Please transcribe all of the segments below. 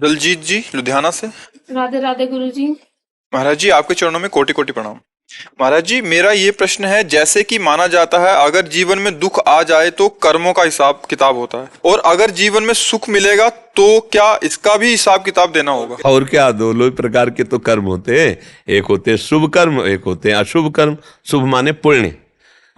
दलजीत जी लुधियाना से। राधे राधे गुरु जी। महाराज जी आपके चरणों में कोटि कोटि प्रणाम। महाराज जी मेरा ये प्रश्न है, जैसे कि माना जाता है अगर जीवन में दुख आ जाए तो कर्मों का हिसाब किताब होता है, और अगर जीवन में सुख मिलेगा तो क्या इसका भी हिसाब किताब देना होगा? और क्या, दोनों प्रकार के तो कर्म होते हैं। एक होते हैं शुभ कर्म, एक होते हैं अशुभ कर्म। शुभ माने पुण्य,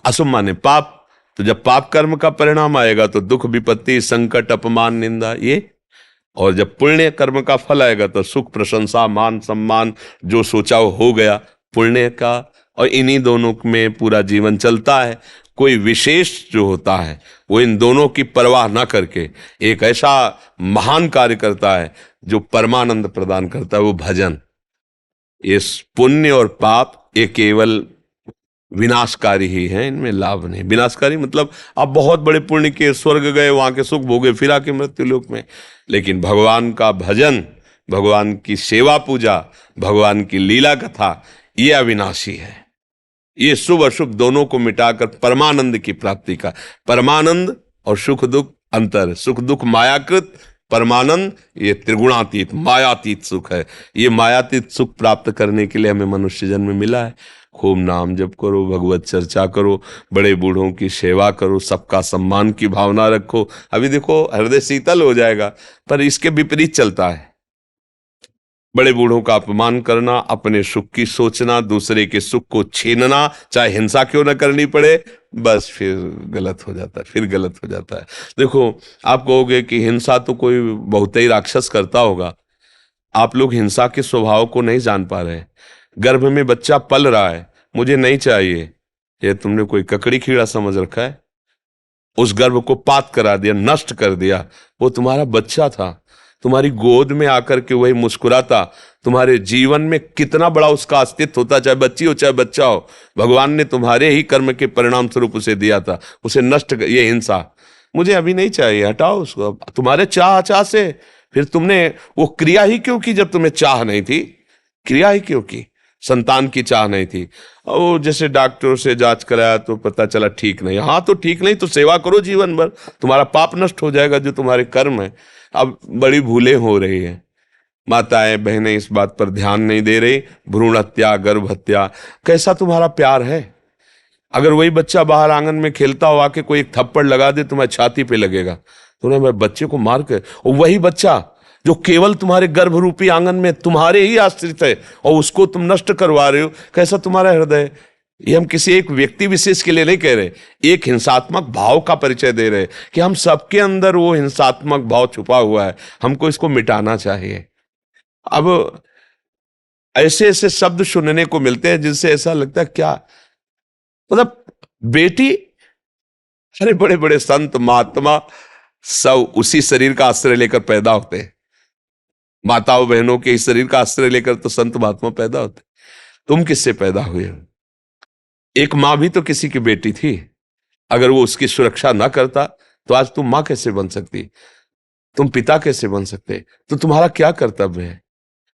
अशुभ माने पाप। तो जब पाप कर्म का परिणाम आएगा तो दुख, विपत्ति, संकट, अपमान, निंदा ये। और जब पुण्य कर्म का फल आएगा तो सुख, प्रशंसा, मान, सम्मान, जो सोचा वो हो गया पुण्य का। और इन्हीं दोनों में पूरा जीवन चलता है। कोई विशेष जो होता है वो इन दोनों की परवाह ना करके एक ऐसा महान कार्य करता है जो परमानंद प्रदान करता है, वो भजन। ये पुण्य और पाप ये केवल विनाशकारी ही है, इनमें लाभ नहीं। विनाशकारी मतलब आप बहुत बड़े पुण्य के, स्वर्ग गए, वहां के सुख भोगे, फिर आके मृत्यु लोक में। लेकिन भगवान का भजन, भगवान की सेवा पूजा, भगवान की लीला कथा, ये अविनाशी है। ये शुभ अशुभ दोनों को मिटाकर परमानंद की प्राप्ति का। परमानंद और सुख दुख अंतर। सुख दुख मायाकृत, परमानंद ये त्रिगुणातीत मायातीत सुख है। ये मायातीत सुख प्राप्त करने के लिए हमें मनुष्य जन्म मिला है। खूब नाम जप करो, भगवत चर्चा करो, बड़े बूढ़ों की सेवा करो, सबका सम्मान की भावना रखो। अभी देखो हृदय शीतल हो जाएगा, पर इसके विपरीत चलता है। बड़े बूढ़ों का अपमान करना, अपने सुख की सोचना, दूसरे के सुख को छीनना, चाहे हिंसा क्यों न करनी पड़े, बस फिर गलत हो जाता है, फिर गलत हो जाता है। देखो आप कहोगे कि हिंसा तो कोई बहुत ही राक्षस करता होगा। आप लोग हिंसा के स्वभाव को नहीं जान पा रहे। गर्भ में बच्चा पल रहा है, मुझे नहीं चाहिए, ये तुमने कोई ककड़ी कीड़ा समझ रखा है। उस गर्भ को पात करा दिया, नष्ट कर दिया। वो तुम्हारा बच्चा था, तुम्हारी गोद में आकर के वही मुस्कुराता। तुम्हारे जीवन में कितना बड़ा उसका अस्तित्व होता, चाहे बच्ची हो चाहे बच्चा हो। भगवान ने तुम्हारे ही कर्म के परिणाम स्वरूप उसे दिया था, उसे नष्ट कर, ये हिंसा। मुझे अभी नहीं चाहिए, हटाओ उसको। तुम्हारे चाह से फिर तुमने वो क्रिया ही क्यों की जब तुम्हें चाह नहीं थी? क्रिया ही क्यों की? संतान की चाह नहीं थी। और जैसे डॉक्टर से जांच कराया तो पता चला ठीक नहीं। हाँ तो ठीक नहीं तो सेवा करो जीवन भर, तुम्हारा पाप नष्ट हो जाएगा जो तुम्हारे कर्म है। अब बड़ी भूलें हो रही है, माताएं बहनें इस बात पर ध्यान नहीं दे रही। भ्रूण हत्या, गर्भ हत्या, कैसा तुम्हारा प्यार है? अगर वही बच्चा बाहर आंगन में खेलता हो, आके कोई एक थप्पड़ लगा दे तुम्हारी छाती पे लगेगा, तुमने मेरे बच्चे को मार कर। और वही बच्चा जो केवल तुम्हारे गर्भ रूपी आंगन में तुम्हारे ही आश्रित है और उसको तुम नष्ट करवा रहे हो, कैसा तुम्हारा हृदय? ये हम किसी एक व्यक्ति विशेष के लिए नहीं कह रहे, एक हिंसात्मक भाव का परिचय दे रहे कि हम सबके अंदर वो हिंसात्मक भाव छुपा हुआ है, हमको इसको मिटाना चाहिए। अब ऐसे ऐसे शब्द सुनने को मिलते हैं जिनसे ऐसा लगता है क्या मतलब बेटी, अरे बड़े बड़े संत महात्मा सब उसी शरीर का आश्रय लेकर पैदा होते हैं। माताओं बहनों के इस शरीर का आश्रय लेकर तो संत महात्मा पैदा होते। तुम किससे पैदा हुए हो? एक माँ भी तो किसी की बेटी थी। अगर वो उसकी सुरक्षा ना करता तो आज तुम माँ कैसे बन सकती, तुम पिता कैसे बन सकते? तो तुम्हारा क्या कर्तव्य है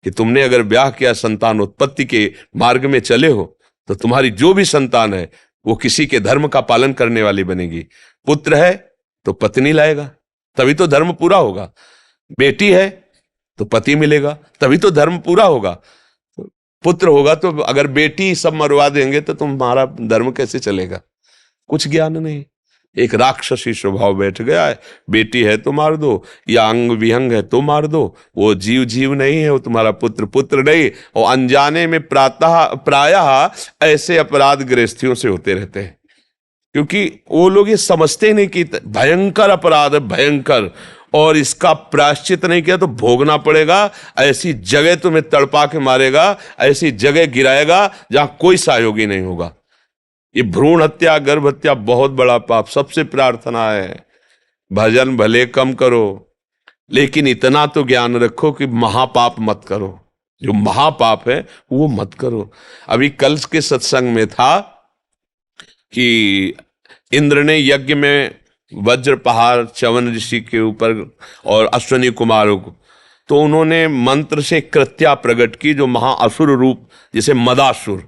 कि तुमने अगर ब्याह किया, संतान उत्पत्ति के मार्ग में चले हो, तो तुम्हारी जो भी संतान है वो किसी के धर्म का पालन करने वाली बनेगी। पुत्र है तो पत्नी लाएगा, तभी तो धर्म पूरा होगा। बेटी है तो पति मिलेगा, तभी तो धर्म पूरा होगा। पुत्र होगा तो अगर बेटी सब मरवा देंगे तो तुम्हारा धर्म कैसे चलेगा? कुछ ज्ञान नहीं, एक राक्षसी स्वभाव बैठ गया है। बेटी है तो मार दो, या अंग विहंग है तो मार दो। वो जीव जीव नहीं है, वो तुम्हारा पुत्र पुत्र नहीं। और अनजाने में प्रायः ऐसे अपराध गृहस्थियों से होते रहते हैं, क्योंकि वो लोग ये समझते नहीं कि भयंकर अपराध है, भयंकर, और इसका प्रायश्चित नहीं किया तो भोगना पड़ेगा। ऐसी जगह तुम्हें तड़पा के मारेगा, ऐसी जगह गिराएगा जहां कोई सहयोगी नहीं होगा। ये भ्रूण हत्या, गर्भ हत्या बहुत बड़ा पाप। सबसे प्रार्थना है भजन भले कम करो, लेकिन इतना तो ज्ञान रखो कि महापाप मत करो। जो महापाप है वो मत करो। अभी कल के सत्संग में था कि इंद्र ने यज्ञ में वज्र पहाड़ च्यवन ऋषि के ऊपर और अश्वनी कुमारों को, तो उन्होंने मंत्र से कृत्या प्रकट की, जो महाअसुर रूप, जिसे मदासुर।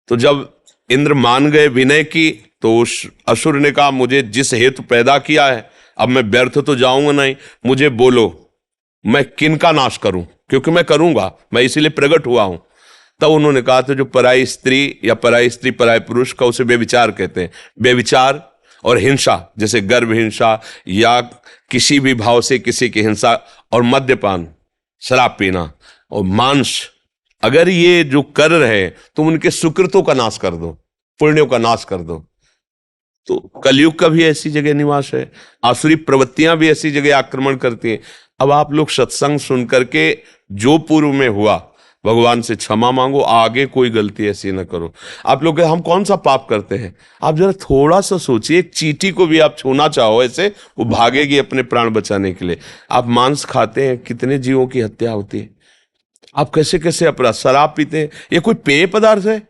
तो जब इंद्र मान गए विनय की, तो उस असुर ने कहा मुझे जिस हेतु पैदा किया है अब मैं व्यर्थ तो जाऊंगा नहीं, मुझे बोलो, मैं किन का नाश करूं, क्योंकि मैं करूंगा, मैं इसीलिए प्रकट हुआ हूं। तब उन्होंने कहा था जो पराई स्त्री या पराई स्त्री पराई पुरुष का, उसे बेविचार कहते हैं। बेविचार और हिंसा, जैसे गर्भ हिंसा या किसी भी भाव से किसी की हिंसा, और मद्यपान, शराब पीना और मांस, अगर ये जो कर रहे तुम उनके सुकृतों का नाश कर दो, पुण्यों का नाश कर दो। तो कलयुग का भी ऐसी जगह निवास है, आसुरी प्रवृत्तियां भी ऐसी जगह आक्रमण करती हैं। अब आप लोग सत्संग सुन करके जो पूर्व में हुआ भगवान से क्षमा मांगो, आगे कोई गलती ऐसी ना करो। आप लोग हम कौन सा पाप करते हैं, आप जरा थोड़ा सा सोचिए। एक चींटी को भी आप छूना चाहो ऐसे, वो भागेगी अपने प्राण बचाने के लिए। आप मांस खाते हैं, कितने जीवों की हत्या होती है। आप कैसे कैसे अपराध, शराब पीते हैं, ये कोई पेय पदार्थ है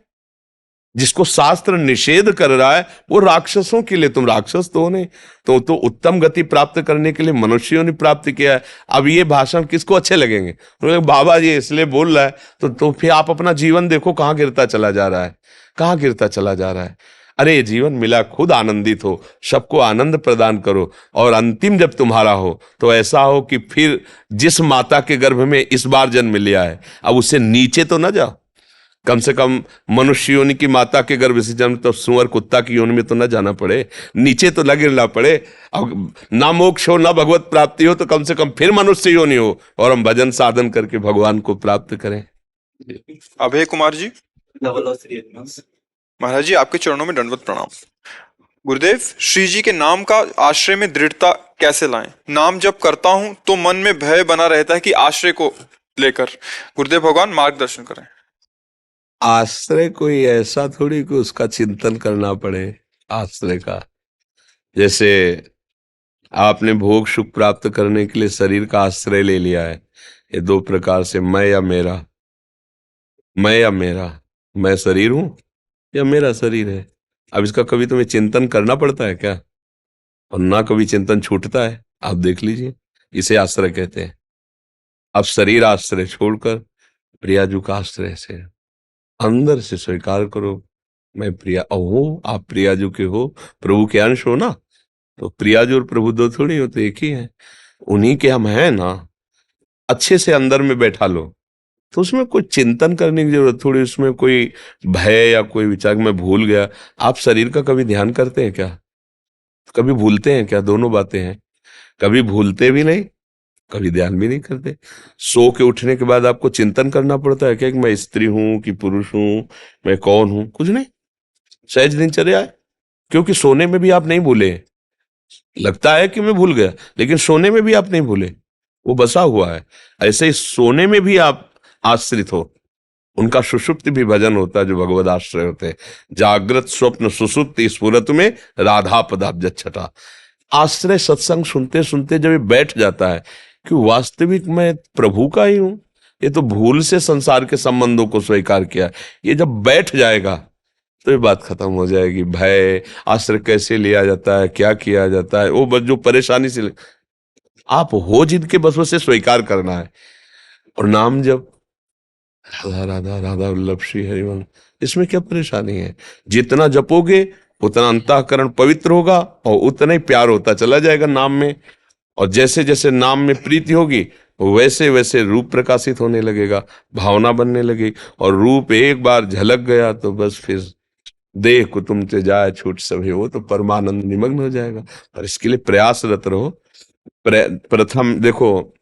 जिसको शास्त्र निषेध कर रहा है? वो राक्षसों के लिए, तुम राक्षस तो हो नहीं, तो उत्तम गति प्राप्त करने के लिए मनुष्यों ने प्राप्त किया है। अब ये भाषण किसको अच्छे लगेंगे? बाबा जी इसलिए बोल रहा है, तो फिर आप अपना जीवन देखो कहाँ गिरता चला जा रहा है, कहाँ गिरता चला जा रहा है। अरे जीवन मिला, खुद आनंदित हो, सबको आनंद प्रदान करो, और अंतिम जब तुम्हारा हो तो ऐसा हो कि फिर जिस माता के गर्भ में इस बार जन्म लिया है, अब उससे नीचे तो ना जाओ। कम से कम मनुष्य योनि की माता के गर्भ से जन्म, तो सुअर कुत्ता की योनि में तो ना जाना पड़े, नीचे तो ना गिरना पड़े। अब ना मोक्ष हो ना भगवत प्राप्ति हो, तो कम से कम फिर मनुष्य योनि हो और हम भजन साधन करके भगवान को प्राप्त करें। अभय कुमार जी, महाराज जी आपके चरणों में दंडवत प्रणाम। गुरुदेव, श्री जी के नाम का आश्रय में दृढ़ता कैसे लाएं? नाम जब करता हूं तो मन में भय बना रहता है कि आश्रय को लेकर। गुरुदेव भगवान मार्गदर्शन करें। आश्रय कोई ऐसा थोड़ी कि उसका चिंतन करना पड़े आश्रय का। जैसे आपने भोग सुख प्राप्त करने के लिए शरीर का आश्रय ले लिया है, ये दो प्रकार से, मैं या मेरा, मैं या मेरा, मैं शरीर हूं या मेरा शरीर है। अब इसका कभी तुम्हें चिंतन करना पड़ता है क्या? और ना कभी चिंतन छूटता है। आप देख लीजिए, इसे आश्रय कहते हैं। अब शरीर आश्रय छोड़कर प्रियाजू का आश्रय से अंदर से स्वीकार करो, मैं प्रिया हूं, आप प्रियाजू के हो, प्रभु के अंश हो ना। तो प्रियाजू और प्रभु दो थोड़ी होते, एक ही है, उन्हीं के हम हैं ना। अच्छे से अंदर में बैठा लो, तो उसमें कोई चिंतन करने की जरूरत थोड़ी, उसमें कोई भय या कोई विचार मैं भूल गया। आप शरीर का कभी ध्यान करते हैं क्या? कभी भूलते हैं क्या? दोनों बातें हैं, कभी भूलते भी नहीं, कभी ध्यान भी नहीं करते। सो के उठने के बाद आपको चिंतन करना पड़ता है क्या कि मैं स्त्री हूं कि पुरुष हूं, मैं कौन हूं? कुछ नहीं, सहज दिनचर्या है। क्योंकि सोने में भी आप नहीं भूले, लगता है कि मैं भूल गया, लेकिन सोने में भी आप नहीं भूले, वो बसा हुआ है। ऐसे ही सोने में भी आप आश्रित हो, उनका सुषुप्ति भी भजन होता है जो भगवद आश्रय होते हैं। जागृत स्वप्न सुषुप्ति स्फुरत में राधा पदाब्जच्छटा। आश्रय सत्संग सुनते सुनते जब ये बैठ जाता है कि वास्तविक मैं प्रभु का ही हूं, ये तो भूल से संसार के संबंधों को स्वीकार किया, ये जब बैठ जाएगा तो ये बात खत्म हो जाएगी। भय, आश्रय कैसे लिया जाता है, क्या किया जाता है, वो बस जो परेशानी से आप हो जिनके बस उसे स्वीकार करना है। और नाम जब राधा राधा राधा वल्लभ श्री हरिवंश, इसमें क्या परेशानी है? जितना जपोगे उतना अंतःकरण पवित्र होगा और उतना ही प्यार होता चला जाएगा नाम में। और जैसे जैसे नाम में प्रीति होगी वैसे वैसे रूप प्रकाशित होने लगेगा, भावना बनने लगेगी। और रूप एक बार झलक गया तो बस फिर देह को तुमसे जाए छूट सभी, वो तो परमानंद निमग्न हो जाएगा। और इसके लिए प्रयासरत रहो। प्रथम देखो,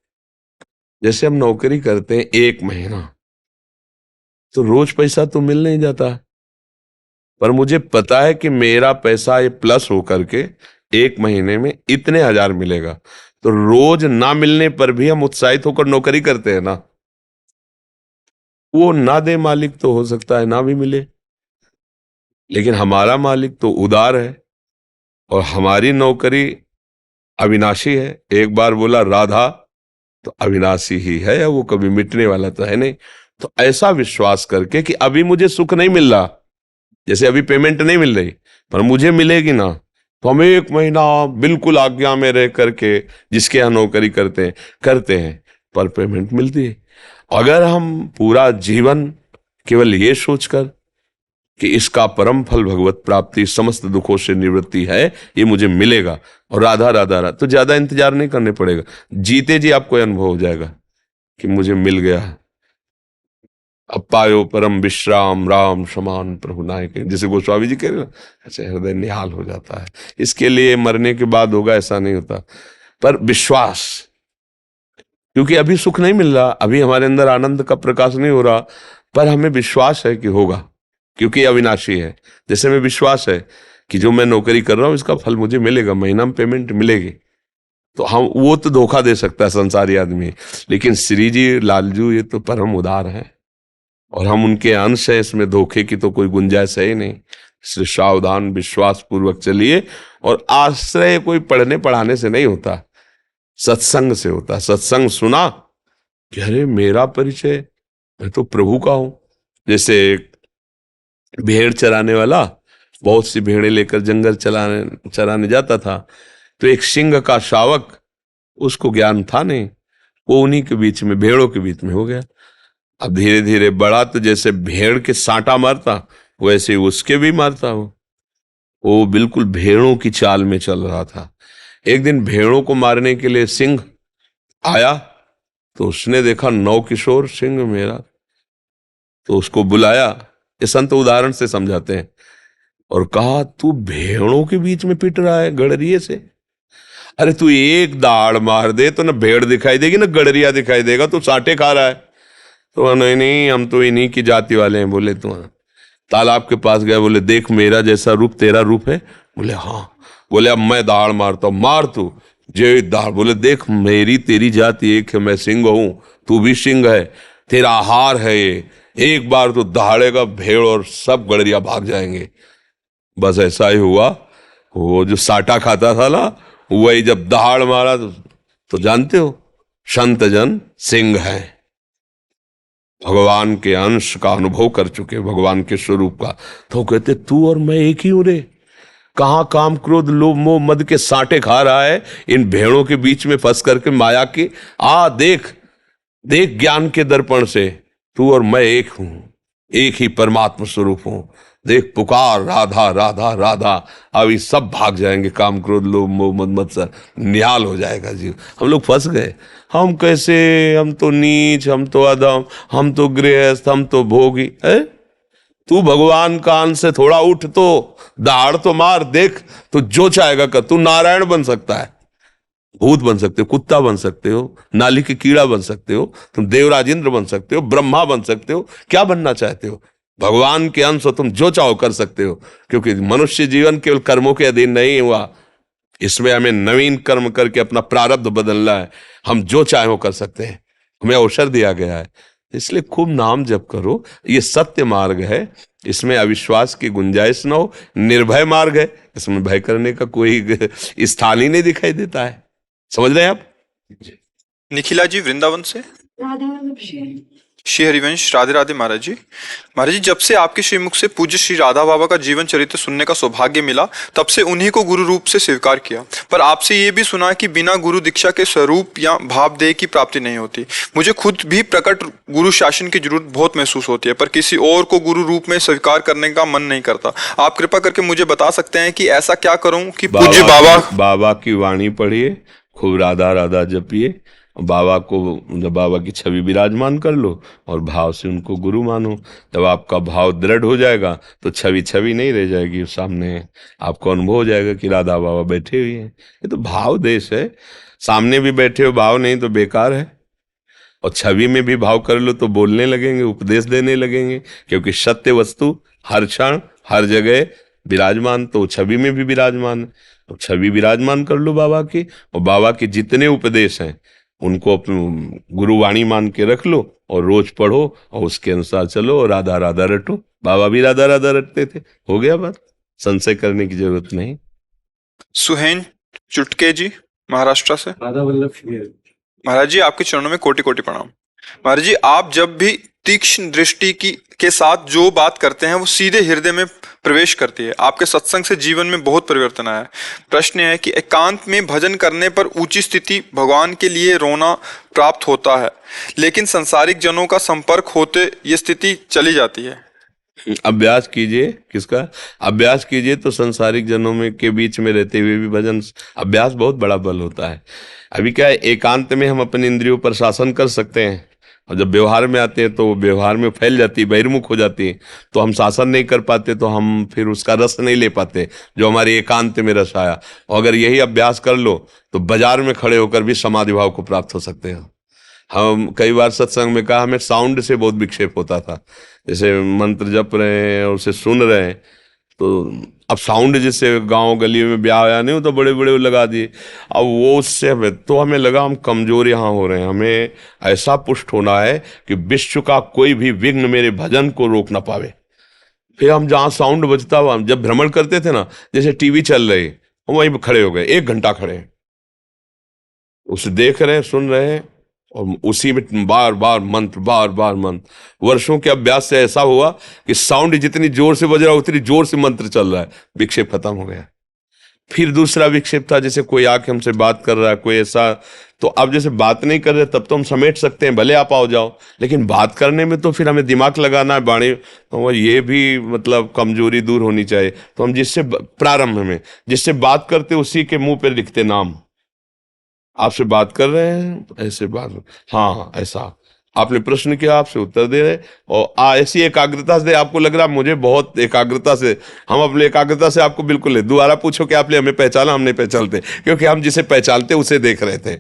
जैसे हम नौकरी करते हैं 1 महीना, तो रोज पैसा तो मिल नहीं जाता, पर मुझे पता है कि मेरा पैसा ये प्लस होकर के 1 महीने में इतने हजार मिलेगा। तो रोज ना मिलने पर भी हम उत्साहित होकर नौकरी करते हैं ना। वो ना दे मालिक तो हो सकता है ना भी मिले, लेकिन हमारा मालिक तो उदार है और हमारी नौकरी अविनाशी है। एक बार बोला राधा तो अविनाशी ही है, वो कभी मिटने वाला तो है नहीं। तो ऐसा विश्वास करके कि अभी मुझे सुख नहीं मिल रहा, जैसे अभी पेमेंट नहीं मिल रही पर मुझे मिलेगी ना, तो हम 1 महीना बिल्कुल आज्ञा में रह करके जिसके यहाँ नौकरी करते हैं पर पेमेंट मिलती है। अगर हम पूरा जीवन केवल ये सोचकर कि इसका परम फल भगवत प्राप्ति, समस्त दुखों से निवृत्ति है, ये मुझे मिलेगा। और राधा राधा राधा, तो ज्यादा इंतजार नहीं करने पड़ेगा, जीते जी आपको अनुभव हो जाएगा कि मुझे मिल गया। अब पायो परम विश्राम राम समान प्रभु नायक, जैसे गोस्वामी जी कह रहे हैं, ऐसे हृदय निहाल हो जाता है। इसके लिए मरने के बाद होगा ऐसा नहीं होता, पर विश्वास, क्योंकि अभी सुख नहीं मिल रहा, अभी हमारे अंदर आनंद का प्रकाश नहीं हो रहा, पर हमें विश्वास है कि होगा, क्योंकि अविनाशी है। जैसे हमें विश्वास है कि जो मैं नौकरी कर रहा हूं इसका फल मुझे मिलेगा, महीना में पेमेंट मिलेगी। तो हम, वो तो धोखा दे सकता है संसारी आदमी, लेकिन श्री जी लालजू ये तो परम उदार है और हम उनके अंश है, इसमें धोखे की तो कोई गुंजाइश है ही नहीं। इसलिए सावधान विश्वास पूर्वक चलिए, और आश्रय कोई पढ़ने पढ़ाने से नहीं होता, सत्संग से होता। सत्संग सुना कि अरे मेरा परिचय, मैं तो प्रभु का हूं। जैसे भेड़ चराने वाला बहुत सी भेड़ें लेकर जंगल चराने जाता था, तो एक सिंह का शावक, उसको ज्ञान था नहीं, वो उन्हीं के बीच में, भेड़ों के बीच में हो गया। अब धीरे धीरे बड़ा, तो जैसे भेड़ के साँटा मारता वैसे ही उसके भी मारता। वो बिल्कुल भेड़ों की चाल में चल रहा था। एक दिन भेड़ों को मारने के लिए सिंह आया, तो उसने देखा नौ किशोर सिंह मेरा, तो उसको बुलाया, ये संत उदाहरण से समझाते हैं, और कहा तू भेड़ों के बीच में पिट रहा है गड़रिये से, अरे तू एक दाड़ मार दे तो ना भेड़ दिखाई देगी ना गड़रिया दिखाई देगा, तू साटे खा रहा है। तो नहीं नहीं, हम तो इन्हीं की जाति वाले हैं। बोले तो तालाब के पास गए, बोले देख मेरा जैसा रूप तेरा रूप है? बोले हाँ। बोले अब मैं दाड़ मारता हूं, मार तू। जे दाड़, बोले देख मेरी तेरी जाति एक है, मैं सिंह हूं, तू भी सिंह है, तेरा आहार है ये, एक बार तो दहाड़ेगा भेड़ और सब गड़रिया भाग जाएंगे। बस ऐसा ही हुआ। वो जो साटा खाता था ना, वही जब दहाड़ मारा तो जानते हो संत जन सिंह है, भगवान के अंश का अनुभव कर चुके, भगवान के स्वरूप का। तो कहते तू और मैं एक ही हूं रे, कहां काम क्रोध लोभ मोह मद के साटे खा रहा है इन भेड़ों के बीच में फंस करके माया के। देख देख ज्ञान के दर्पण से, तू और मैं एक हूं, एक ही परमात्मा स्वरूप हूं। देख पुकार राधा राधा राधा, अभी सब भाग जाएंगे, काम क्रोध लोभ मोह मद मत्सर निहाल हो जाएगा जीव। हम लोग फंस गए, हम कैसे, हम तो नीच, हम तो अधम, हम तो गृहस्थ, हम तो भोगी है। तू भगवान का अंश से थोड़ा उठ, तो दहाड़ तो मार, देख तो जो चाहेगा कर। तू नारायण बन सकता है, भूत बन सकते हो, कुत्ता बन सकते हो, नाली के कीड़ा बन सकते हो, तुम देवराज इंद्र बन सकते हो, ब्रह्मा बन सकते हो, क्या बनना चाहते हो? भगवान के अंश हो, तुम जो चाहो कर सकते हो, क्योंकि मनुष्य जीवन केवल कर्मों के अधीन नहीं हुआ, इसमें हमें नवीन कर्म करके अपना प्रारब्ध बदलना है। हम जो चाहे वो कर सकते हैं, हमें अवसर दिया गया है। इसलिए खूब नाम जप करो, ये सत्य मार्ग है, इसमें अविश्वास की गुंजाइश न हो, निर्भय मार्ग है, इसमें भय करने का कोई स्थान ही नहीं दिखाई देता है। समझ रहे हैं आप? निखिला जी वृंदावन से। श्री हरिवंश, राधे राधे महाराज जी। महाराज जी, जब से आपके श्रीमुख से पूज्य श्री राधा बाबा का जीवन चरित्र सुनने का सौभाग्य मिला, तब से उन्हीं को गुरु रूप से स्वीकार किया। पर आपसे ये भी सुना कि बिना गुरु दीक्षा के स्वरूप या भावदेह की प्राप्ति नहीं होती। मुझे खुद भी प्रकट गुरु शासन की जरूरत बहुत महसूस होती है, पर किसी और को गुरु रूप में स्वीकार करने का मन नहीं करता। आप कृपा करके मुझे बता सकते हैं कि ऐसा क्या करूं कि पूज्य बाबा की वाणी पढ़िए, खूब राधा राधा जपिए, बाबा को, जब बाबा की छवि विराजमान कर लो और भाव से उनको गुरु मानो। जब आपका भाव दृढ़ हो जाएगा तो छवि छवि नहीं रह जाएगी, सामने आपको अनुभव हो जाएगा कि राधा बाबा बैठे हुए हैं। ये तो भाव देश है, सामने भी बैठे हो, भाव नहीं तो बेकार है। और छवि में भी भाव कर लो तो बोलने लगेंगे, उपदेश देने लगेंगे, क्योंकि सत्य वस्तु हर क्षण हर जगह विराजमान, तो छवि में भी विराजमान। तो छवि विराजमान कर लो बाबा की, और बाबा के जितने उपदेश हैं उनको अपनी गुरुवाणी मान के रख लो और रोज पढ़ो और उसके अनुसार चलो और राधा राधा रटो। बाबा भी राधा राधा रटते थे। हो गया बात, संशय करने की जरूरत नहीं। सुहेन चुटके जी महाराष्ट्र से। राधा वल्लभ महाराज जी, आपके चरणों में कोटि कोटि प्रणाम। महाराज जी, आप जब भी तीक्ष्ण दृष्टि के साथ जो बात करते हैं वो सीधे हृदय में प्रवेश करती है। आपके सत्संग से जीवन में बहुत परिवर्तन आया है। प्रश्न है कि एकांत में भजन करने पर ऊंची स्थिति भगवान के लिए रोना प्राप्त होता है, लेकिन संसारिक जनों का संपर्क होते ये स्थिति चली जाती है। अभ्यास कीजिए। किसका अभ्यास कीजिए? तो संसारिक जनों में के बीच में रहते हुए भी भजन अभ्यास बहुत बड़ा बल होता है। अभी क्या है, एकांत में हम अपने इंद्रियों पर शासन कर सकते हैं, और जब व्यवहार में आते हैं तो वो व्यवहार में फैल जाती है, बहिर्मुख हो जाती है, तो हम शासन नहीं कर पाते, तो हम फिर उसका रस नहीं ले पाते जो हमारे एकांत में रस आया। और अगर यही अभ्यास कर लो तो बाजार में खड़े होकर भी समाधि भाव को प्राप्त हो सकते हैं। हम कई बार सत्संग में कहा, हमें साउंड से बहुत विक्षेप होता था, जैसे मंत्र जप रहे हैं और उसे सुन रहे हैं, तो अब साउंड जिससे गांव गली में ब्याह आया नहीं हो तो बड़े बड़े लगा दिए, अब वो उससे हमें लगा हम कमजोर यहाँ हो रहे हैं। हमें ऐसा पुष्ट होना है कि विश्व का कोई भी विघ्न मेरे भजन को रोक ना पावे। फिर हम जहाँ साउंड बजता हुआ, जब भ्रमण करते थे ना, जैसे टीवी चल रही, हम वहीं खड़े हो गए, 1 घंटा खड़े, उसे देख रहे हैं, सुन रहे हैं, और उसी में बार बार मंत्र। वर्षों के अभ्यास से ऐसा हुआ कि साउंड जितनी जोर से बज रहा उतनी जोर से मंत्र चल रहा है, विक्षेप खत्म हो गया। फिर दूसरा विक्षेप था, जैसे कोई आके हमसे बात कर रहा है, कोई ऐसा, तो अब जैसे बात नहीं कर रहे तब तो हम समेट सकते हैं, भले आप आओ जाओ, लेकिन बात करने में तो फिर हमें दिमाग लगाना है बाणी, तो ये भी मतलब कमजोरी दूर होनी चाहिए। तो हम जिससे प्रारंभ में जिससे बात करते उसी के मुंह पे लिखते नाम, आपसे बात कर रहे हैं ऐसे बात, हाँ ऐसा, आपने प्रश्न किया आपसे उत्तर दे रहे, और ऐसी एकाग्रता से आपको लग रहा मुझे बहुत एकाग्रता से, हम अपने एकाग्रता से आपको बिल्कुल दोबारा पूछो कि आपने हमें पहचाना, हम नहीं पहचानते, क्योंकि हम जिसे पहचानते उसे देख रहे थे।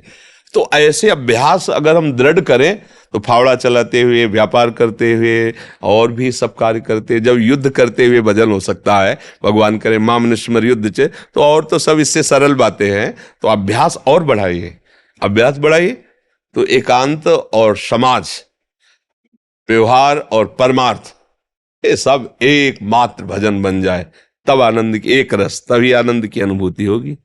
तो ऐसे अभ्यास अगर हम दृढ़ करें तो फावड़ा चलाते हुए, व्यापार करते हुए, और भी सब कार्य करते, जब युद्ध करते हुए भजन हो सकता है, भगवान करे माम निस्मर युद्ध चे, तो और तो सब इससे सरल बातें हैं। तो अभ्यास और बढ़ाइए, अभ्यास बढ़ाइए, तो एकांत और समाज, व्यवहार और परमार्थ, ये सब एकमात्र भजन बन जाए, तब आनंद की एक रस, तभी आनंद की अनुभूति होगी।